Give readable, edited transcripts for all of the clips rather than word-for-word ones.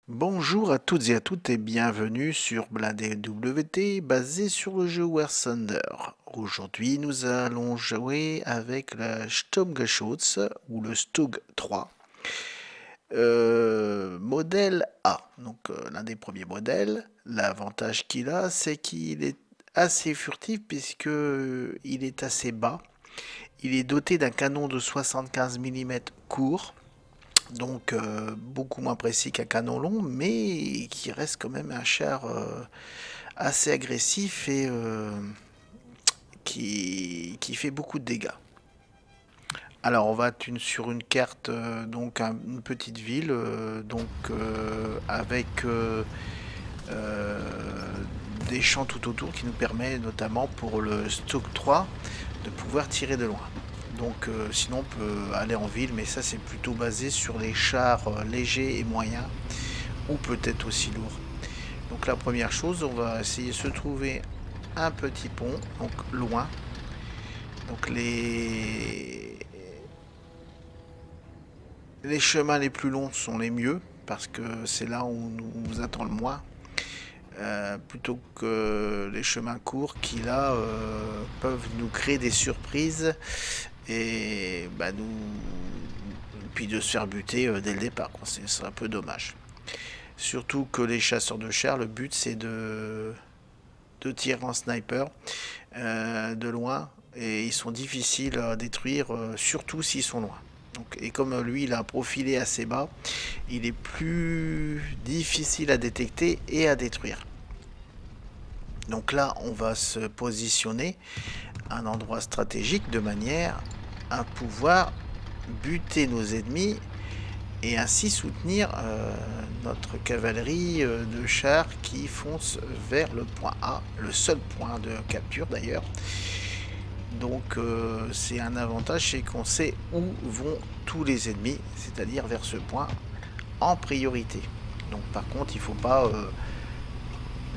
Bonjour à toutes et à toutes et bienvenue sur Blindé WT basé sur le jeu War Thunder. Aujourd'hui nous allons jouer avec la Sturmgeschütz ou le Stug 3. Modèle A, donc l'un des premiers modèles. L'avantage qu'il a, c'est qu'il est assez furtif puisque il est assez bas. Il est doté d'un canon de 75 mm court, donc beaucoup moins précis qu'un canon long, mais qui reste quand même un char assez agressif et qui fait beaucoup de dégâts. Alors on va être sur une carte, donc une petite ville, avec euh, des champs tout autour qui nous permet notamment pour le Stock 3 de pouvoir tirer de loin. Donc sinon on peut aller en ville, mais ça c'est plutôt basé sur les chars légers et moyens, ou peut-être aussi lourds. Donc la première chose, on va essayer de se trouver un petit pont, donc loin. Donc les chemins les plus longs sont les mieux, parce que c'est là où on nous attend le moins. Plutôt que les chemins courts qui là peuvent nous créer des surprises et puis de se faire buter dès le départ. C'est un peu dommage. Surtout que les chasseurs de chars, le but c'est de tirer en sniper de loin, et ils sont difficiles à détruire, surtout s'ils sont loin. Donc, et comme lui il a un profilé assez bas, il est plus difficile à détecter et à détruire. Donc là on va se positionner à un endroit stratégique de manière à pouvoir buter nos ennemis et ainsi soutenir notre cavalerie de chars qui fonce vers le point A, le seul point de capture d'ailleurs. Donc c'est un avantage, c'est qu'on sait où vont tous les ennemis, c'est-à-dire vers ce point en priorité. Donc par contre il ne faut pas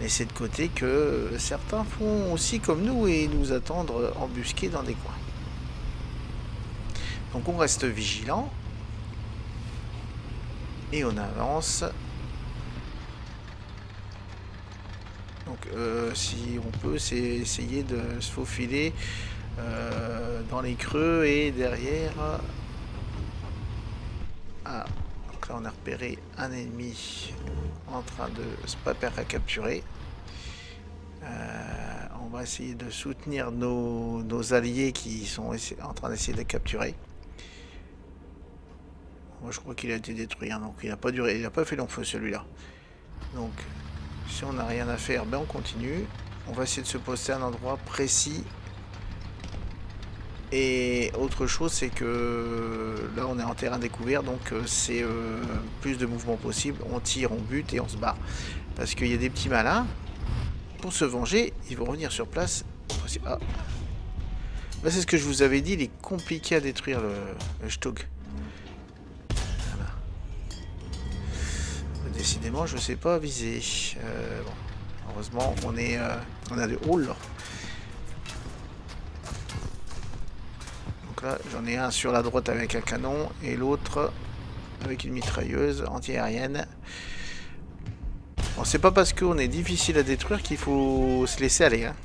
laisser de côté que certains font aussi comme nous et nous attendre embusqués dans des coins. Donc on reste vigilant et on avance. Donc si on peut, c'est essayer de se faufiler dans les creux et derrière. Ah, donc là on a repéré un ennemi en train de se préparer à capturer. On va essayer de soutenir nos alliés qui sont en train d'essayer de les capturer. Moi je crois qu'il a été détruit, hein, donc il n'a pas duré, il n'a pas fait long feu celui-là. Donc si on n'a rien à faire, ben on continue. On va essayer de se poster à un endroit précis. Et autre chose, c'est que là on est en terrain découvert, donc c'est plus de mouvements possible. On tire, on bute et on se barre. Parce qu'il y a des petits malins. Pour se venger, ils vont revenir sur place. Ah. Bah, c'est ce que je vous avais dit, il est compliqué à détruire le Stug. Voilà. Décidément, je ne sais pas viser. Bon. Heureusement, on a de hall. Donc là, j'en ai un sur la droite avec un canon et l'autre avec une mitrailleuse anti-aérienne. Bon, c'est pas parce qu'on est difficile à détruire qu'il faut se laisser aller. Hein.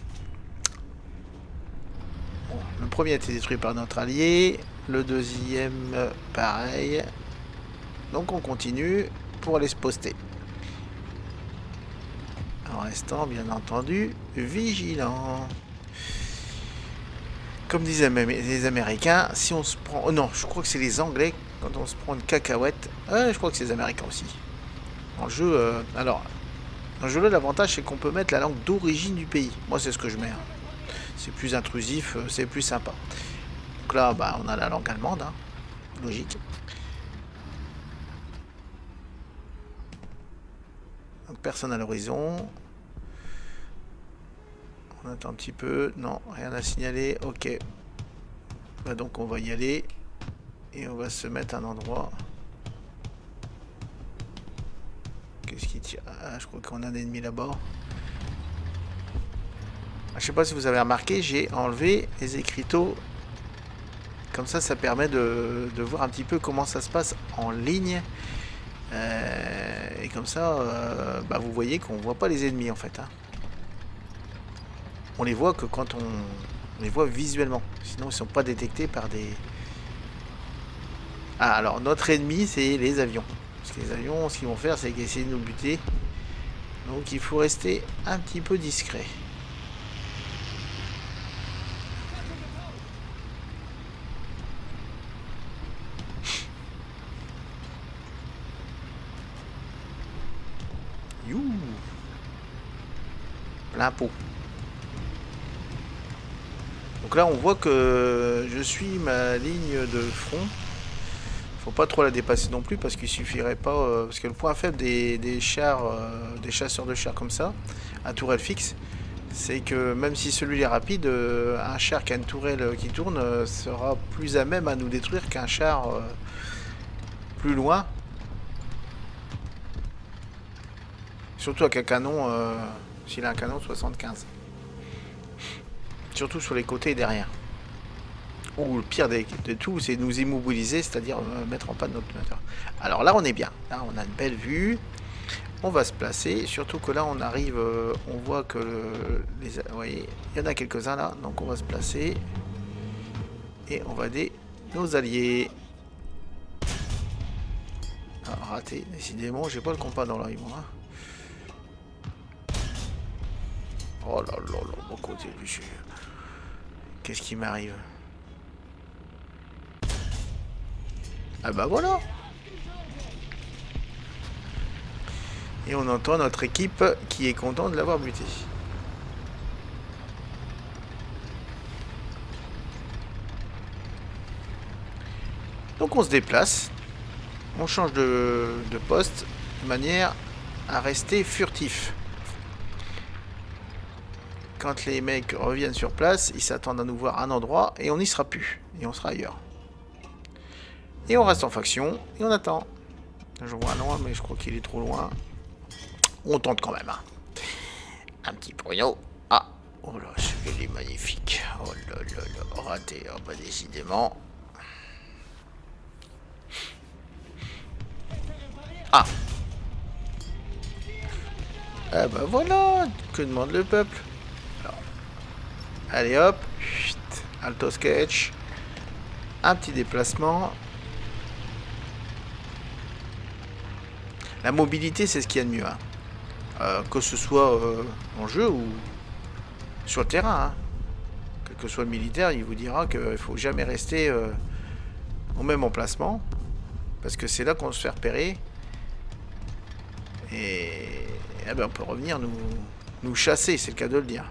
Bon, le premier a été détruit par notre allié, le deuxième pareil. Donc on continue pour aller se poster. En restant bien entendu vigilant. Comme disaient les Américains, si on se prend... Oh non, je crois que c'est les Anglais, quand on se prend une cacahuète. Je crois que c'est les Américains aussi. Dans le jeu, alors, dans le jeu là, l'avantage c'est qu'on peut mettre la langue d'origine du pays. Moi c'est ce que je mets. Hein. C'est plus intrusif, c'est plus sympa. Donc là, bah, on a la langue allemande, hein. Logique. Donc personne à l'horizon. On attend un petit peu. Non, rien à signaler. Ok. Bah donc on va y aller. Et on va se mettre à un endroit. Qu'est-ce qui tire? Ah, je crois qu'on a un ennemi là-bas. Je sais pas si vous avez remarqué, j'ai enlevé les écriteaux. Comme ça permet de voir un petit peu comment ça se passe en ligne. Et comme ça, bah, vous voyez qu'on voit pas les ennemis en fait. Hein. On les voit que quand on les voit visuellement. Sinon, ils sont pas détectés par des... Ah, alors notre ennemi, c'est les avions. Parce que les avions, ce qu'ils vont faire, c'est essayer de nous buter. Donc il faut rester un petit peu discret. You. Plein pot. Donc là, on voit que je suis ma ligne de front. Faut pas trop la dépasser non plus parce qu'il suffirait pas... parce que le point faible des chars, des chasseurs de chars comme ça, à tourelle fixe, c'est que même si celui est rapide, un char qui a une tourelle qui tourne sera plus à même à nous détruire qu'un char plus loin. Surtout avec un canon, s'il a un canon 75. Surtout sur les côtés et derrière. Ou le pire de tout, c'est nous immobiliser, c'est-à-dire mettre en panne notre moteur. Alors là, on est bien. Là, on a une belle vue. On va se placer. Surtout que là, on arrive, on voit que vous voyez, il y en a quelques-uns là. Donc on va se placer. Et on va aider nos alliés. Ah, raté, décidément, j'ai pas le compas dans l'œil, moi. Oh là là là, mon côté du jeu. Qu'est-ce qui m'arrive? Ah bah voilà. Et on entend notre équipe qui est content de l'avoir buté. Donc on se déplace. On change de poste de manière à rester furtif. Quand les mecs reviennent sur place, ils s'attendent à nous voir à un endroit et on n'y sera plus. Et on sera ailleurs. Et on reste en faction et on attend. Je vois un loin, mais je crois qu'il est trop loin. On tente quand même. Hein. Un petit Bruno. Ah, oh là, il est magnifique. Oh là là là, raté. Oh bah décidément. Ah. Ah bah voilà. Que demande le peuple? Alors, allez hop. Chut, alto sketch. Un petit déplacement. La mobilité, c'est ce qu'il y a de mieux. Hein. Que ce soit en jeu ou sur le terrain. Hein. Quel que soit le militaire, il vous dira qu'il ne faut jamais rester au même emplacement. Parce que c'est là qu'on se fait repérer. Et eh ben, on peut revenir nous chasser, c'est le cas de le dire.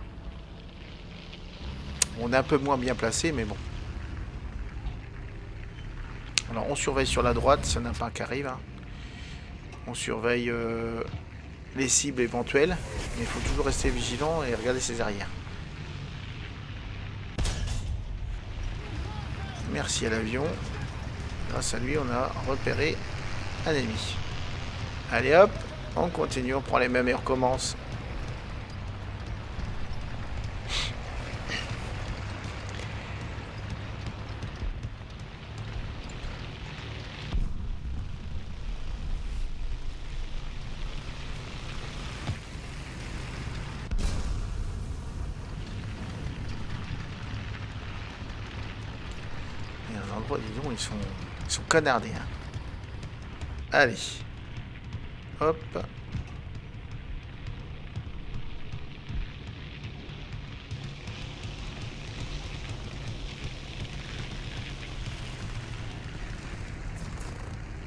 On est un peu moins bien placé, mais bon. Alors on surveille sur la droite, s'il n'y en a pas un qui arrive. Hein. On surveille les cibles éventuelles. Mais il faut toujours rester vigilant et regarder ses arrières. Merci à l'avion. Grâce à lui, on a repéré un ennemi. Allez hop, on continue, on prend les mêmes et on recommence. Il y a un endroit, disons, ils sont canardés. Hein. Allez. Hop.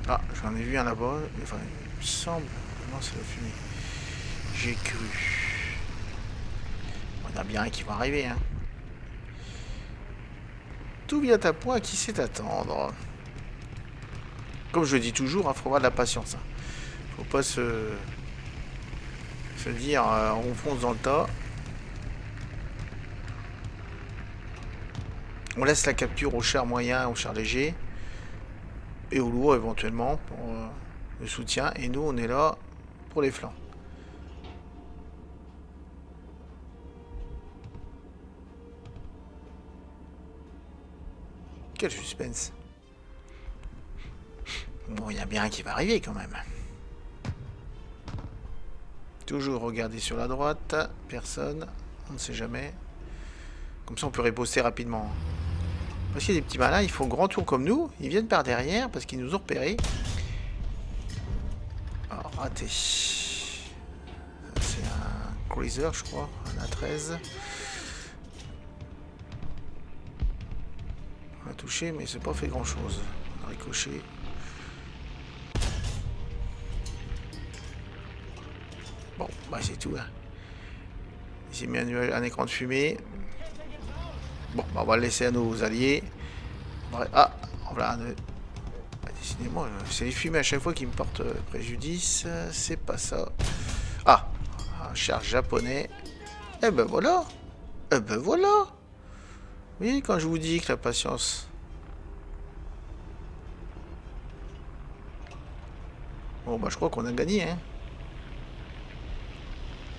Ah, j'en ai vu un là-bas. Enfin, il me semble. Non, c'est la fumée. J'ai cru. On a bien un qui va arriver. Hein. Tout vient à point, qui sait attendre. Comme je dis toujours, il faut avoir de la patience. Hein. Faut pas se dire on fonce dans le tas. On laisse la capture au char moyen, au char léger. Et au lourd éventuellement pour le soutien. Et nous on est là pour les flancs. Quel suspense. Bon, il y a bien un qui va arriver quand même. Toujours regarder sur la droite. Personne. On ne sait jamais. Comme ça, on peut riposter rapidement. Parce qu'il y a des petits malins, ils font grand tour comme nous. Ils viennent par derrière parce qu'ils nous ont repérés. Alors, raté. C'est un cruiser, je crois. Un A13. On a touché, mais c'est pas fait grand chose. On a ricoché. Bon, bah c'est tout. Hein. J'ai mis un écran de fumée. Bon, bah on va le laisser à nos alliés. Ah, voilà. Décidément, c'est les fumées à chaque fois qui me portent préjudice. C'est pas ça. Ah, un char japonais. Eh ben voilà. Eh ben voilà. Oui, quand je vous dis que la patience. Bon, bah je crois qu'on a gagné, hein.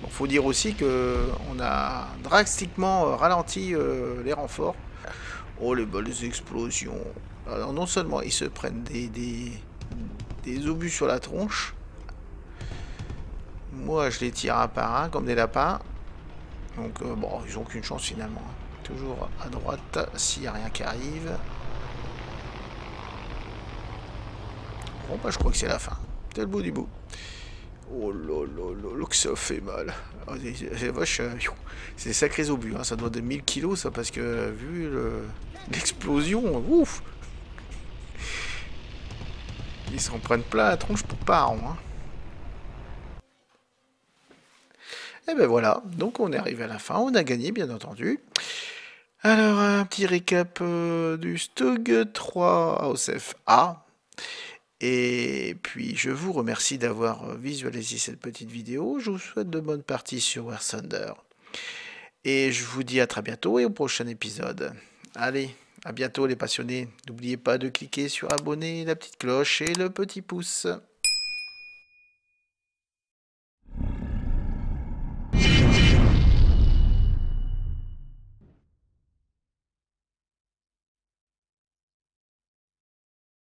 Bon, faut dire aussi que on a drastiquement ralenti les renforts. Oh, les belles explosions. Alors, non seulement ils se prennent des obus sur la tronche. Moi, je les tire un par un comme des lapins. Donc, bon, ils n'ont aucune chance finalement. Toujours à droite, s'il n'y a rien qui arrive. Bon, bah, je crois que c'est la fin. C'est le bout du bout. Oh là là là, que ça fait mal. Oh, c'est des sacrés obus, hein. Ça doit de 1000 kilos, ça, parce que vu l'explosion, ouf. Ils s'en prennent plein la tronche pour pas rond, hein. Et ben voilà, donc on est arrivé à la fin, on a gagné bien entendu. Alors un petit récap du Stug 3 Ausf A. Et puis je vous remercie d'avoir visualisé cette petite vidéo. Je vous souhaite de bonnes parties sur War Thunder. Et je vous dis à très bientôt et au prochain épisode. Allez, à bientôt les passionnés. N'oubliez pas de cliquer sur abonner, la petite cloche et le petit pouce.